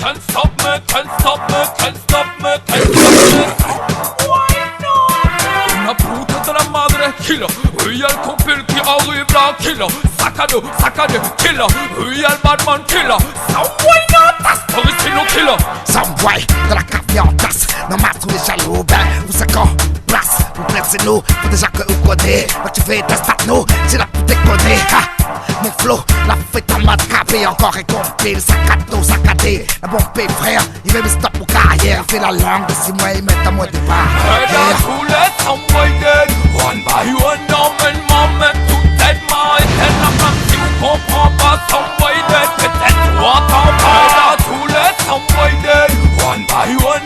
can't stop me, can't stop me, can't stop me, can't stop me. Why not? Una puta de la madre killer. Real compil qui arrive là killer. Saccade killer. Real badman killer. So why not? That's story no killer. Some boy de la caviar en tasse. Non ma tous les jaloux, ben vous êtes en place. Vous plaisez nous, faut déjà que vous connaissez. Moi tu fais des stats nous, c'est la pute déconner. Mon flow, la fête en mode capé. Encore et compile, saccadé. La bombe frère, il veut me stop pour carrière. Fait la langue de 6 mois, il met à moi de part. Tous les some way dead. One by one, moment, tout est mort. Et la femme si vous comprends pas, some way dead. Peut-être toi t'en parles. Tous les some way dead. One by one,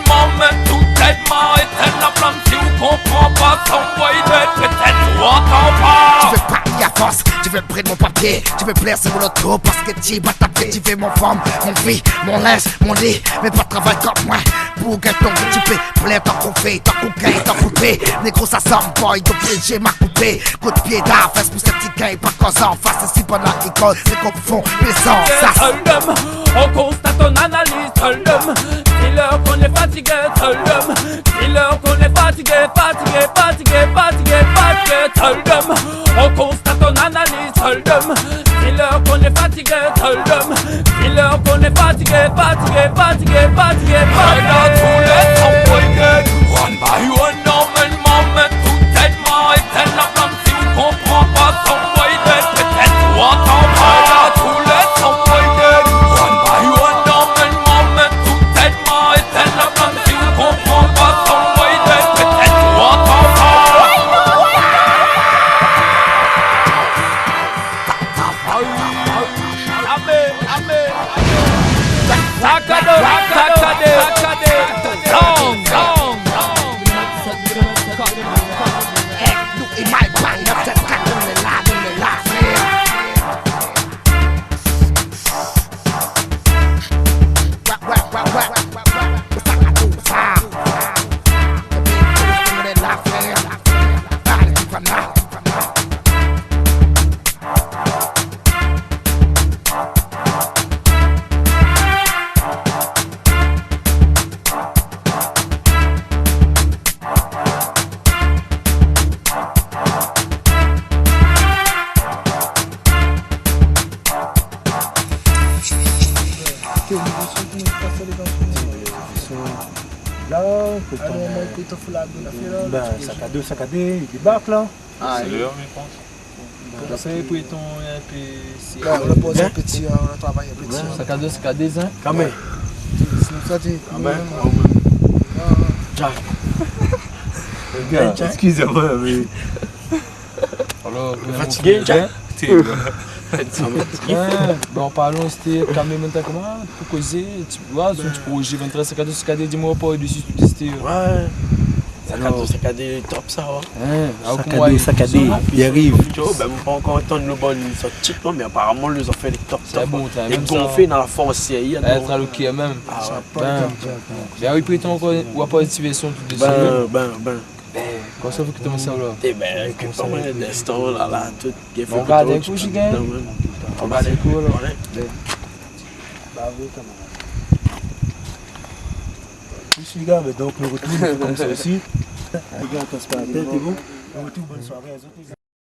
moment, tout est mort. Et la femme si vous comprends pas, some way dead. Peut-être toi t'en parles. Tu veux pas y à force, tu veux prendre mon papier. Tu veux plaire sur mon auto parce que tu vas taper. Tu veux mon forme, mon vie, mon linge, mon lit. Mais pas de travail comme moi. Pour que ton tu peux plaire tant qu'on fait, tant qu'on gagne, tant qu'on fait. Négro ça sent boy, donc j'ai ma coupée. Coup de pied d'affaires pour cette petite gagne. Pas qu'en en face, si pendant l'école, c'est qu'on fond les sens. On constate, on analyse, dis-leur qu'on est fatigué, dis-leur qu'on est fatigué, on constate, on analyse, dis-leur qu'on est fatigué, dis-leur qu'on est fatigué. Tous les envoyés, one by one, moment, tout est mort, et telle la flamme, si vous comprenez pas, s'envoyer, peut-être toi t'en parles. Tous les envoyés, one by one, moment, tout est mort, et telle la flamme, si vous comprenez pas, s'envoyer, peut-être toi t'en parles. Là, ben, saccadé, il débarque là. C'est l'heure, je pense. Ça fait pour ton NPC. On a posé un petit, on a travaillé un petit. Saccadé, hein? Quand même. Ça dit. Ah ben, Jack. Excusez-moi, mais. alors, Fatigué, Jack? Bon, parlons, c'était quand même comment pour causer, tu vois, sur le projet 23 saccadé, dis-moi pas dessus, c'était. Ouais. Saccadé, top ça, Saccadé, il arrive. Ben, pas encore entendre le bon sortie, mais apparemment, ils ont fait des top ça. C'est bon, t'as même ça. Ils ont fait dans la force, il être alloqué même. Ben, il prétend qu'on a pas d'activation tout de suite. Ben. Quoi ça faut que tu me ça là? Eh ben, que comme un instant là, tout. On regarde un coup, Chigan. On regarde un coup là. Bah oui, camarade. Donc, nous retournons comme ça aussi. Regarde, casse pas la tête, et bon. On retrouve bonne soirée à eux.